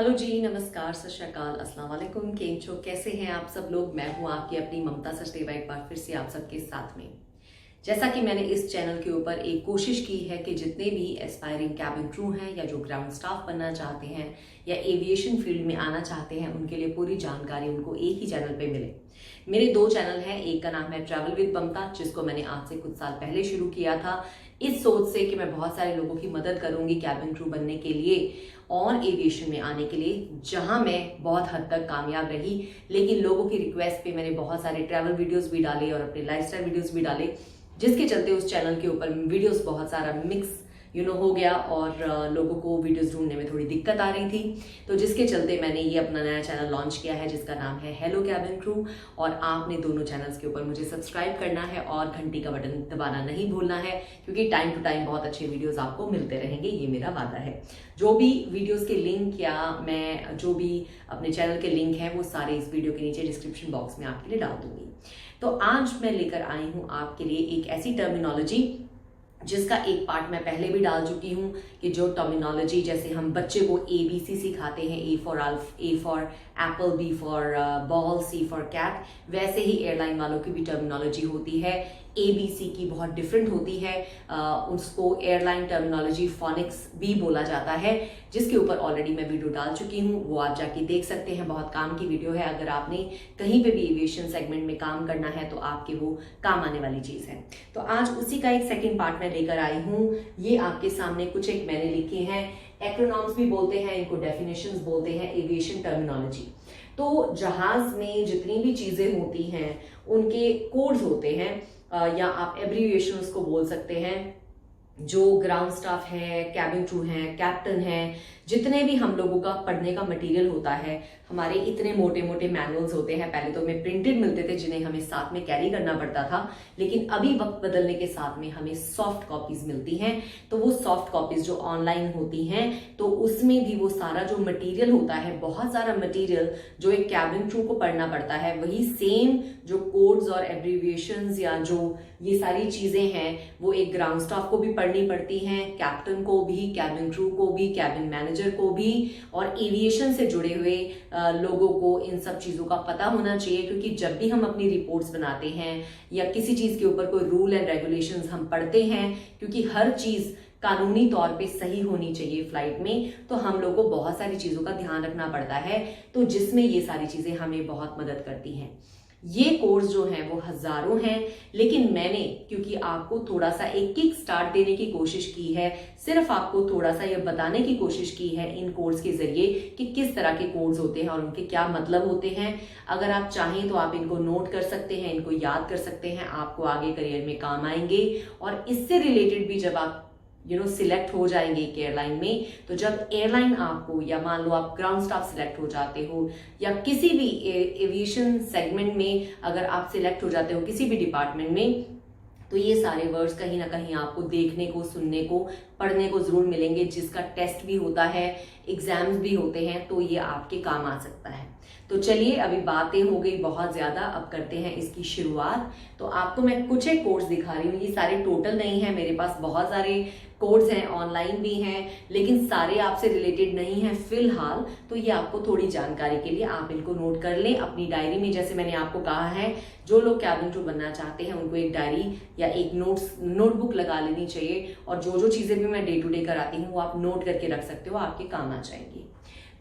Hello जी, नमस्कार, सत श्री अकाल, अस्सलाम वालेकुम। केम छो, कैसे हैं आप सब लोग। मैं हूं आपकी अपनी ममता सचदेवा, एक बार फिर से आप सबके साथ में। जैसा कि मैंने इस चैनल के ऊपर एक कोशिश की है कि जितने भी एस्पायरिंग कैबिन क्रू हैं या जो ग्राउंड स्टाफ बनना चाहते हैं या एविएशन फील्ड में आना चाहते हैं, उनके लिए पूरी जानकारी उनको एक ही चैनल पे मिले। मेरे दो चैनल हैं, एक का नाम है ट्रैवल विद ममता, जिसको मैंने आज से कुछ साल पहले शुरू किया था इस सोच से कि मैं बहुत सारे लोगों की मदद करूंगी कैबिन क्रू बनने के लिए और एविएशन में आने के लिए, जहां मैं बहुत हद तक कामयाब रही। लेकिन लोगों की रिक्वेस्ट पे मैंने बहुत सारे ट्रैवल वीडियोस भी डाले और अपने लाइफस्टाइल वीडियोस भी डाले, जिसके चलते उस चैनल के ऊपर वीडियोस बहुत सारा मिक्स हो गया और लोगों को वीडियोस ढूंढने में थोड़ी दिक्कत आ रही थी। तो जिसके चलते मैंने ये अपना नया चैनल लॉन्च किया है, जिसका नाम है हेलो कैबिन क्रू। और आपने दोनों चैनल्स के ऊपर मुझे सब्सक्राइब करना है और घंटी का बटन दबाना नहीं भूलना है, क्योंकि टाइम टू टाइम बहुत अच्छे वीडियोस आपको मिलते रहेंगे, ये मेरा वादा है। जो भी वीडियोस के लिंक या मैं जो भी अपने चैनल के लिंक हैं, वो सारे इस वीडियो के नीचे डिस्क्रिप्शन बॉक्स में आपके लिए डाल दूंगी। तो आज मैं लेकर आई हूं आपके लिए एक ऐसी टर्मिनोलॉजी जिसका एक पार्ट मैं पहले भी डाल चुकी हूं, कि जो टर्मिनोलॉजी जैसे हम बच्चे को ABC सिखाते हैं, A for apple, B for ball, C for cat, वैसे ही एयरलाइन वालों की भी टर्मिनोलॉजी होती है। ABC की बहुत डिफरेंट होती है, उसको एयरलाइन टर्मिनोलॉजी फोनिक्स भी बोला जाता है, जिसके ऊपर ऑलरेडी मैं वीडियो डाल चुकी हूँ, वो आप जाके देख सकते हैं। बहुत काम की वीडियो है, अगर आपने कहीं पे भी एविएशन सेगमेंट में काम करना है तो आपके वो काम आने वाली चीज है। तो आज उसी का एक सेकेंड पार्ट मैं लेकर आई हूँ। ये आपके सामने कुछ एक मैंने लिखे हैं, एक्रोनॉम्स भी बोलते हैं इनको, डेफिनेशंस बोलते हैं, एविएशन टर्मिनोलॉजी। तो जहाज में जितनी भी चीजें होती हैं उनके कोड्स होते हैं, या आप एब्रीविएशन उसको बोल सकते हैं। जो ग्राउंड स्टाफ है, कैबिन क्रू है, कैप्टन है, जितने भी हम लोगों का पढ़ने का मटेरियल होता है, हमारे इतने मोटे मोटे मैनुअल्स होते हैं। पहले तो हमें प्रिंटेड मिलते थे जिन्हें हमें साथ में कैरी करना पड़ता था, लेकिन अभी वक्त बदलने के साथ में हमें सॉफ्ट कॉपीज मिलती हैं। तो वो सॉफ्ट कॉपीज जो ऑनलाइन होती हैं, तो उसमें भी वो सारा जो मटेरियल होता है, बहुत सारा मटेरियल जो एक कैबिन क्रू को पढ़ना पड़ता है, वही सेम जो कोड्स और एब्रीविएशंस या जो ये सारी चीजें हैं, वो एक ग्राउंड स्टाफ को भी पढ़नी पड़ती हैं, कैप्टन को भी, कैबिन क्रू को भी, कैबिन मैनेजर को भी, और एविएशन से जुड़े हुए लोगों को इन सब चीजों का पता होना चाहिए। क्योंकि जब भी हम अपनी रिपोर्ट्स बनाते हैं या किसी चीज के ऊपर कोई रूल एंड रेगुलेशंस हम पढ़ते हैं, क्योंकि हर चीज कानूनी तौर पे सही होनी चाहिए फ्लाइट में, तो हम लोग को बहुत सारी चीजों का ध्यान रखना पड़ता है, तो जिसमें ये सारी चीजें हमें बहुत मदद करती हैं। ये कोर्स जो हैं वो हजारों हैं, लेकिन मैंने क्योंकि आपको थोड़ा सा एक किक स्टार्ट देने की कोशिश की है, सिर्फ आपको थोड़ा सा ये बताने की कोशिश की है इन कोर्स के जरिए कि किस तरह के कोर्स होते हैं और उनके क्या मतलब होते हैं। अगर आप चाहें तो आप इनको नोट कर सकते हैं, इनको याद कर सकते हैं, आपको आगे करियर में काम आएंगे। और इससे रिलेटेड भी जब आप सिलेक्ट हो जाएंगे एक एयरलाइन में, तो जब एयरलाइन आपको, या मान लो आप ग्राउंड स्टाफ सिलेक्ट हो जाते हो या किसी भी एविएशन सेगमेंट में अगर आप सिलेक्ट हो जाते हो किसी भी डिपार्टमेंट में, तो ये सारे वर्ड्स कहीं ना कहीं आपको देखने को, सुनने को, पढ़ने को जरूर मिलेंगे, जिसका टेस्ट भी होता है, एग्जाम्स भी होते हैं, तो ये आपके काम आ सकता है। तो चलिए, अभी बातें हो गई बहुत ज्यादा, अब करते हैं इसकी शुरुआत। तो आपको मैं कुछ एक कोर्स दिखा रही हूँ, ये सारे टोटल नहीं है, मेरे पास बहुत सारे कोर्स हैं, ऑनलाइन भी हैं, लेकिन सारे आपसे रिलेटेड नहीं है फिलहाल। तो ये आपको थोड़ी जानकारी के लिए आप इनको नोट कर लें अपनी डायरी में। जैसे मैंने आपको कहा है, जो लोग कैबिन क्रू बनना चाहते हैं उनको एक डायरी या एक नोटबुक लगा लेनी चाहिए, और जो जो चीजें भी मैं डे टू डे कराती हूँ वो आप नोट करके रख सकते हो, आपके काम आ जाएंगी।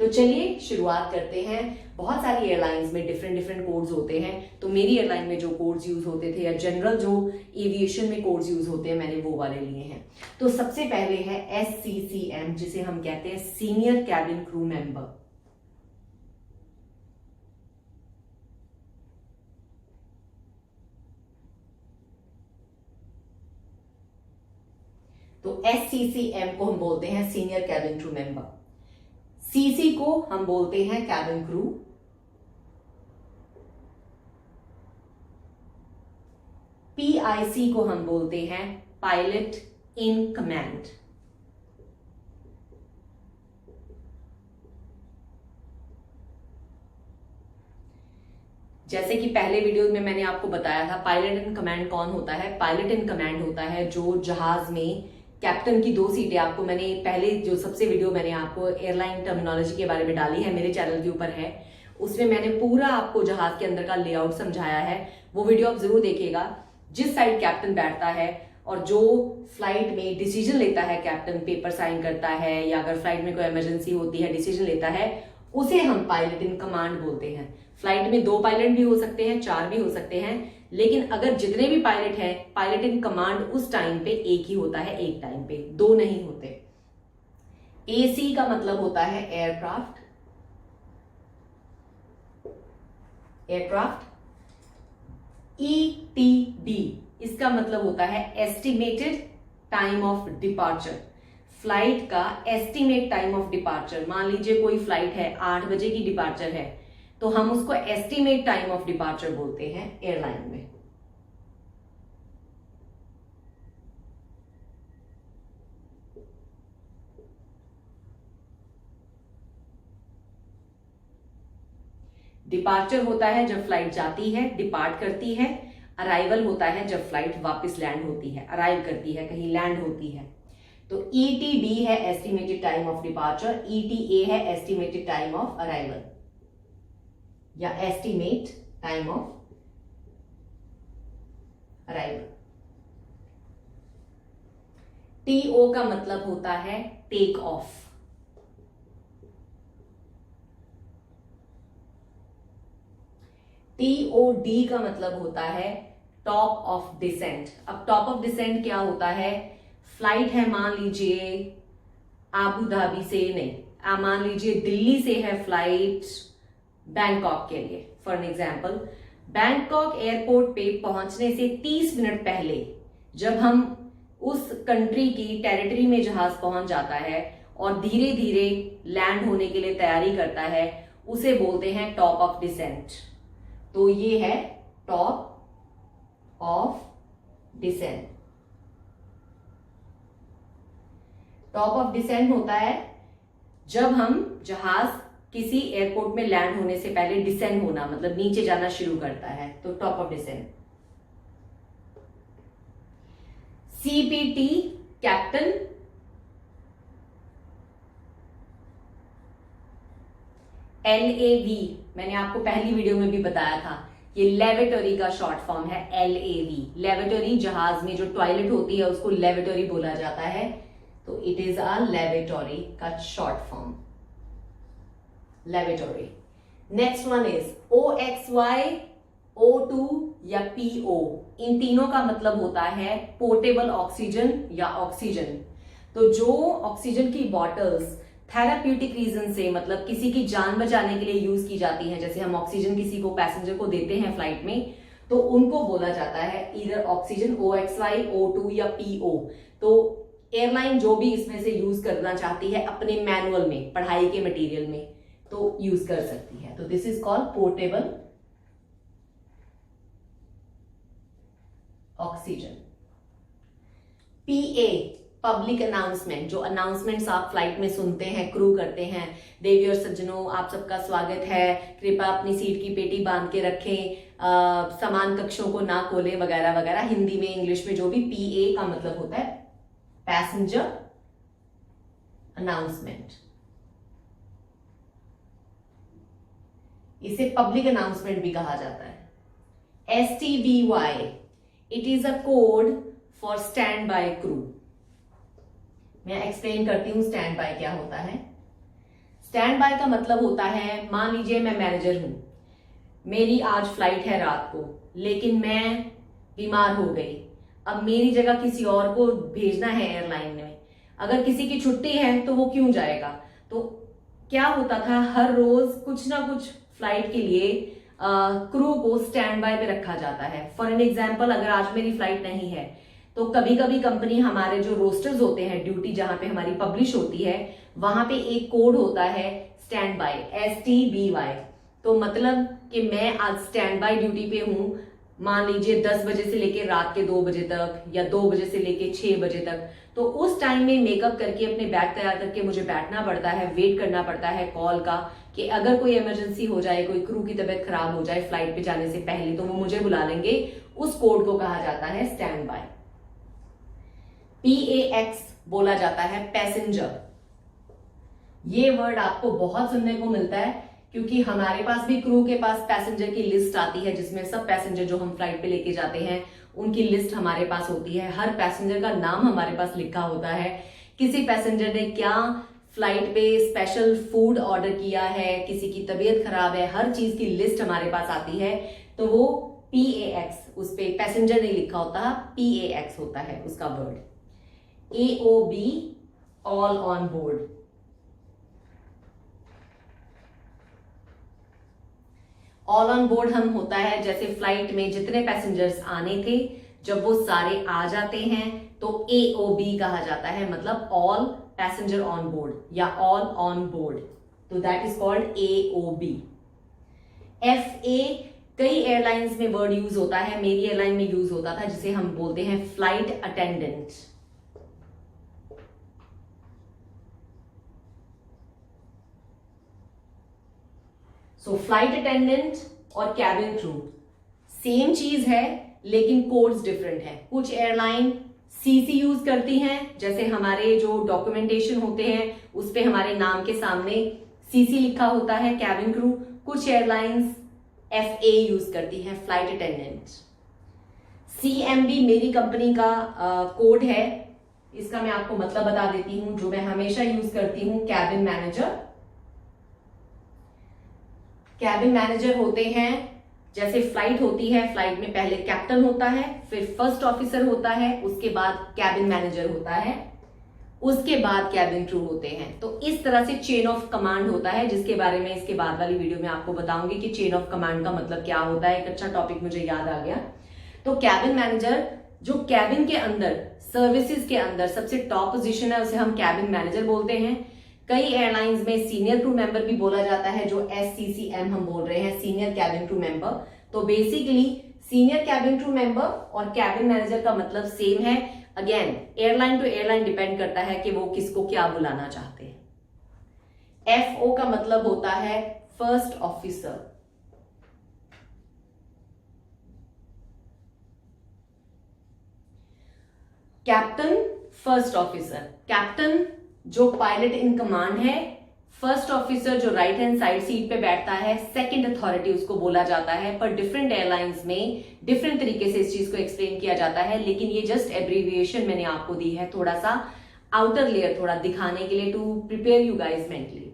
तो चलिए शुरुआत करते हैं। बहुत सारी एयरलाइंस में डिफरेंट डिफरेंट कोड्स होते हैं, तो मेरी एयरलाइन में जो कोड्स यूज होते थे, या जनरल जो एविएशन में कोड्स यूज होते हैं, मैंने वो वाले लिए हैं। तो सबसे पहले है SCCM, जिसे हम कहते हैं सीनियर कैबिन क्रू मेंबर। तो SCCM को हम बोलते हैं senior cabin crew member, CC को हम बोलते हैं कैबिन क्रू, PIC को हम बोलते हैं पायलट इन कमांड। जैसे कि पहले वीडियो में मैंने आपको बताया था, पायलट इन कमांड कौन होता है। पायलट इन कमांड होता है जो जहाज में कैप्टन की 2 सीटें आपको मैंने पहले जो सबसे वीडियो मैंने आपको एयरलाइन टर्मिनोलॉजी के बारे में डाली है, मेरे चैनल के ऊपर है, उसमें मैंने पूरा आपको जहाज के अंदर का लेआउट समझाया है। वो वीडियो आप जरूर देखिएगा। जिस साइड कैप्टन बैठता है और जो फ्लाइट में डिसीजन लेता है, कैप्टन पेपर साइन करता है या अगर फ्लाइट में कोई इमरजेंसी होती है डिसीजन लेता है, उसे हम पायलट इन कमांड बोलते हैं। फ्लाइट में 2 पायलट भी हो सकते हैं, 4 भी हो सकते हैं, लेकिन अगर जितने भी पायलट हैं, पायलट इन कमांड उस टाइम पे एक ही होता है, एक टाइम पे 2 नहीं होते। AC का मतलब होता है एयरक्राफ्ट, ETD इसका मतलब होता है estimated time of departure. Flight का एस्टिमेट टाइम ऑफ डिपार्चर, मान लीजिए कोई फ्लाइट है 8 बजे की डिपार्चर है, तो हम उसको एस्टिमेट टाइम ऑफ डिपार्चर बोलते हैं एयरलाइन में। डिपार्चर होता है जब फ्लाइट जाती है, डिपार्ट करती है। अराइवल होता है जब फ्लाइट वापस लैंड होती है, अराइव करती है, कहीं लैंड होती है। तो ETD है estimated time of departure, ETA है एस्टिमेटेड टाइम ऑफ अराइवल या estimate time of arrival. TO का मतलब होता है टेक ऑफ। TOD का मतलब होता है टॉप ऑफ डिसेंट। अब टॉप ऑफ डिसेंट क्या होता है? फ्लाइट है मान लीजिए आबू धाबी से, नहीं मान लीजिए दिल्ली से है फ्लाइट बैंकॉक के लिए, for an example. Bangkok airport पे पहुंचने से 30 मिनट पहले जब हम उस कंट्री की टेरिटरी में जहाज पहुंच जाता है और धीरे धीरे लैंड होने के लिए तैयारी करता है, उसे बोलते हैं टॉप ऑफ डिसेंट। तो ये है top of descent. Top of descent होता है जब हम जहाज किसी एयरपोर्ट में लैंड होने से पहले डिसेंड होना, मतलब नीचे जाना शुरू करता है, तो top of descent. CPT captain, LAV मैंने आपको पहली वीडियो में भी बताया था, ये लेवेटरी का शॉर्ट फॉर्म है LAV। लेवेटरी, जहाज में जो टॉयलेट होती है उसको लेवेटरी बोला जाता है, तो इट इज अ लेवेटरी का short form, lavatory. Next one is OXY, O2 या PO। इन तीनों का मतलब होता है पोर्टेबल ऑक्सीजन या ऑक्सीजन। तो जो ऑक्सीजन की बॉटल्स थेराप्यूटिक रीजन से, मतलब किसी की जान बचाने के लिए यूज की जाती हैं, जैसे हम ऑक्सीजन किसी को पैसेंजर को देते हैं फ्लाइट में, तो उनको बोला जाता है इधर ऑक्सीजन OXY, O2 या PO। तो एयरलाइन जो भी इसमें से यूज करना चाहती है अपने मैनुअल में, पढ़ाई के मटेरियल में, तो यूज कर सकती है। तो this is called portable oxygen. PA public announcement, जो अनाउंसमेंट्स आप फ्लाइट में सुनते हैं, क्रू करते हैं, देवी और सज्जनों आप सबका स्वागत है, कृपया अपनी सीट की पेटी बांध के रखें, सामान कक्षों को ना खोलें, वगैरह वगैरह। हिंदी में, इंग्लिश में जो भी PA का मतलब होता है पैसेंजर अनाउंसमेंट। इसे पब्लिक अनाउंसमेंट भी कहा जाता है। STBY, it is a code for stand by crew. मैं एक्सप्लेन करती हूं स्टैंड बाय क्या होता है। स्टैंड बाय का मतलब होता है, मान लीजिए मैं मैनेजर हूं, मेरी आज फ्लाइट है रात को, लेकिन मैं बीमार हो गई, अब मेरी जगह किसी और को भेजना है एयरलाइन में। अगर किसी की छुट्टी है तो वो क्यों जाएगा? तो क्या होता था, हर रोज कुछ ना कुछ फ्लाइट के लिए क्रू को स्टैंड बाय पे रखा जाता है। फॉर एन एग्जाम्पल, अगर आज मेरी फ्लाइट नहीं है तो कभी कभी कंपनी हमारे जो रोस्टर्स होते हैं, ड्यूटी जहां पे हमारी पब्लिश होती है, वहां पे एक कोड होता है स्टैंड बाय, STBY। तो मतलब कि मैं आज स्टैंड बाय ड्यूटी पे हूं, मान लीजिए 10 बजे से लेके रात के 2 बजे तक या 2 बजे से लेके 6 बजे तक। तो उस टाइम में मेकअप करके अपने बैग तैयार करके मुझे बैठना पड़ता है, वेट करना पड़ता है कॉल का, कि अगर कोई इमरजेंसी हो जाए, कोई क्रू की तबीयत खराब हो जाए फ्लाइट पे जाने से पहले, तो वो मुझे बुला लेंगे। उस कोड को कहा जाता है स्टैंड बाय। PAX बोला जाता है पैसेंजर। ये वर्ड आपको बहुत सुनने को मिलता है क्योंकि हमारे पास भी क्रू के पास पैसेंजर की लिस्ट आती है जिसमें सब पैसेंजर जो हम फ्लाइट पे लेके जाते हैं उनकी लिस्ट हमारे पास होती है। हर पैसेंजर का नाम हमारे पास लिखा होता है, किसी पैसेंजर ने क्या फ्लाइट पे स्पेशल फूड ऑर्डर किया है, किसी की तबीयत खराब है, हर चीज की लिस्ट हमारे पास आती है। तो वो PAX, उस पे पैसेंजर नहीं लिखा होता, PAX होता है उसका word. AOB all on board. All on board हम होता है जैसे फ्लाइट में जितने पैसेंजर्स आने थे जब वो सारे आ जाते हैं तो AOB कहा जाता है, मतलब ऑल पैसेंजर ऑन बोर्ड या ऑल ऑन बोर्ड, तो that is called AOB। FA कई एयरलाइंस में वर्ड यूज होता है, मेरी एयरलाइन में यूज होता था, जिसे हम बोलते हैं फ्लाइट अटेंडेंट। सो फ्लाइट अटेंडेंट और कैबिन क्रू सेम चीज है लेकिन कोड्स डिफरेंट है। कुछ एयरलाइन CC यूज करती हैं, जैसे हमारे जो डॉक्यूमेंटेशन होते हैं उस पे हमारे नाम के सामने CC लिखा होता है कैबिन क्रू। कुछ एयरलाइंस FA यूज करती हैं फ्लाइट अटेंडेंट। CMB मेरी कंपनी का कोड है, इसका मैं आपको मतलब बता देती हूं जो मैं हमेशा यूज करती हूं, कैबिन मैनेजर। कैबिन मैनेजर होते हैं, जैसे फ्लाइट होती है, फ्लाइट में पहले कैप्टन होता है, फिर फर्स्ट ऑफिसर होता है, उसके बाद कैबिन मैनेजर होता है, उसके बाद कैबिन क्रू होते हैं। तो इस तरह से चेन ऑफ कमांड होता है, जिसके बारे में इसके बाद वाली वीडियो में आपको बताऊंगी कि चेन ऑफ कमांड का मतलब क्या होता है। एक अच्छा टॉपिक मुझे याद आ गया। तो कैबिन मैनेजर जो कैबिन के अंदर, सर्विसेज के अंदर सबसे टॉप पोजीशन है, उसे हम कैबिन मैनेजर बोलते हैं। कई एयरलाइंस में सीनियर क्रू मेंबर भी बोला जाता है, जो SCCM हम बोल रहे हैं, सीनियर कैबिन क्रू मेंबर। तो basically senior cabin crew member और कैबिन मैनेजर का मतलब सेम है। Again airline to airline depend करता है कि वो किसको क्या बुलाना चाहते हैं। FO का मतलब होता है first officer. Captain, first officer. Captain जो पायलट इन कमांड है, फर्स्ट ऑफिसर जो राइट हैंड साइड सीट पे बैठता है, सेकंड अथॉरिटी उसको बोला जाता है। पर डिफरेंट एयरलाइंस में डिफरेंट तरीके से इस चीज को एक्सप्लेन किया जाता है, लेकिन ये जस्ट एब्रीविएशन मैंने आपको दी है, थोड़ा सा आउटर लेयर थोड़ा दिखाने के लिए, to prepare you guys mentally.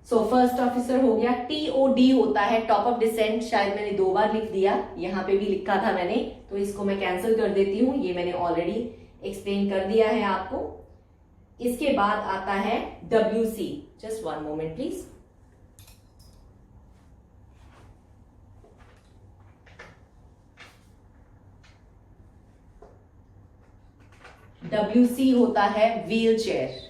So first officer हो गया। TOD होता है टॉप ऑफ डिसेंट, शायद मैंने 2 बार लिख दिया, यहां पे भी लिखा था मैंने, तो इसको मैं कैंसिल कर देती हूं, ये मैंने ऑलरेडी एक्सप्लेन कर दिया है आपको। इसके बाद आता है WC। Just 1 moment please. WC होता है व्हील चेयर।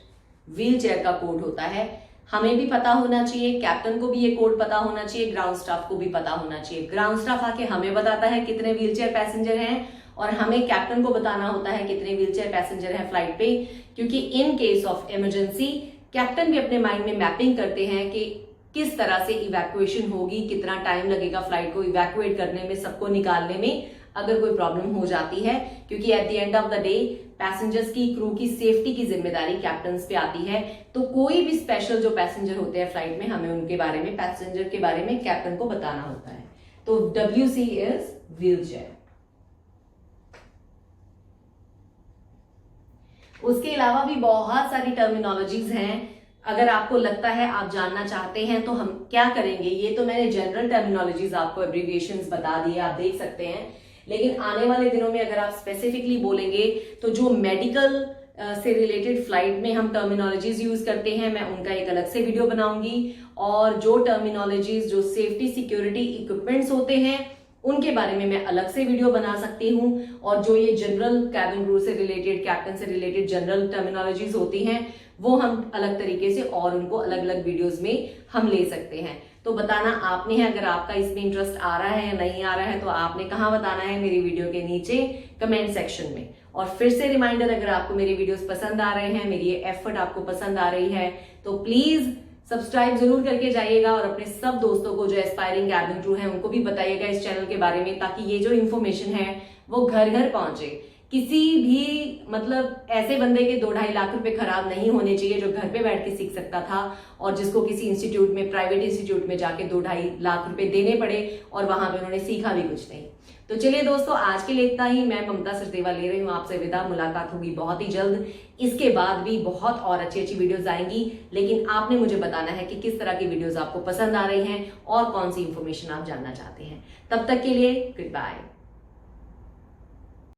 व्हील चेयर का कोड होता है, हमें भी पता होना चाहिए, कैप्टन को भी ये कोड पता होना चाहिए, ग्राउंड स्टाफ को भी पता होना चाहिए। ग्राउंड स्टाफ आके हमें बताता है कितने व्हील चेयर पैसेंजर हैं, और हमें कैप्टन को बताना होता है कितने व्हीलचेयर पैसेंजर हैं फ्लाइट पे, क्योंकि in case of emergency captain भी अपने माइंड में मैपिंग करते हैं कि किस तरह से इवैक्यूएशन होगी, कितना टाइम लगेगा फ्लाइट को इवैक्यूएट करने में, सबको निकालने में, अगर कोई प्रॉब्लम हो जाती है। क्योंकि at the end of the day passengers की, क्रू की सेफ्टी की जिम्मेदारी कैप्टन पे आती है। तो कोई भी स्पेशल जो पैसेंजर होते हैं फ्लाइट में, हमें उनके बारे में, पैसेंजर के बारे में कैप्टन को बताना होता है। तो WC इज व्हील चेयर। उसके अलावा भी बहुत सारी टर्मिनोलॉजीज हैं, अगर आपको लगता है आप जानना चाहते हैं तो हम क्या करेंगे। ये तो मैंने जनरल टर्मिनोलॉजीज आपको एब्रीविएशंस बता दिए, आप देख सकते हैं, लेकिन आने वाले दिनों में अगर आप स्पेसिफिकली बोलेंगे तो जो मेडिकल से रिलेटेड फ्लाइट में हम टर्मिनोलॉजीज यूज करते हैं, मैं उनका एक अलग से वीडियो बनाऊंगी। और जो टर्मिनोलॉजीज जो सेफ्टी सिक्योरिटी इक्विपमेंट्स होते हैं उनके बारे में मैं अलग से वीडियो बना सकती हूँ। और जो ये जनरल कैबिन क्रू से रिलेटेड, कैप्टन से रिलेटेड जनरल टर्मिनोलॉजीज होती हैं, वो हम अलग तरीके से और उनको अलग अलग वीडियोस में हम ले सकते हैं। तो बताना आपने है, अगर आपका इसमें इंटरेस्ट आ रहा है या नहीं आ रहा है, तो आपने कहाँ बताना है, मेरी वीडियो के नीचे कमेंट सेक्शन में। और फिर से रिमाइंडर, अगर आपको मेरे वीडियोस पसंद आ रहे हैं, मेरी ये एफर्ट आपको पसंद आ रही है, तो प्लीज सब्सक्राइब जरूर करके जाइएगा और अपने सब दोस्तों को जो एस्पायरिंग कैबिन क्रू हैं उनको भी बताइएगा इस चैनल के बारे में, ताकि ये जो इन्फॉर्मेशन है वो घर घर पहुंचे। किसी भी मतलब ऐसे बंदे के 2-2.5 लाख रुपए खराब नहीं होने चाहिए जो घर पे बैठ के सीख सकता था और जिसको किसी इंस्टीट्यूट में, प्राइवेट इंस्टीट्यूट में जाके 2-2.5 लाख रुपए देने पड़े और वहां पे उन्होंने सीखा भी कुछ नहीं। तो चलिए दोस्तों, आज के लिए इतना ही। मैं ममता सचदेवा ले रही हूँ आपसे विदा। मुलाकात होगी बहुत ही जल्द। इसके बाद भी बहुत और अच्छी अच्छी वीडियोस आएंगी, लेकिन आपने मुझे बताना है कि किस तरह की वीडियोस आपको पसंद आ रही हैं और कौन सी इंफॉर्मेशन आप जानना चाहते हैं। तब तक के लिए गुड बाय।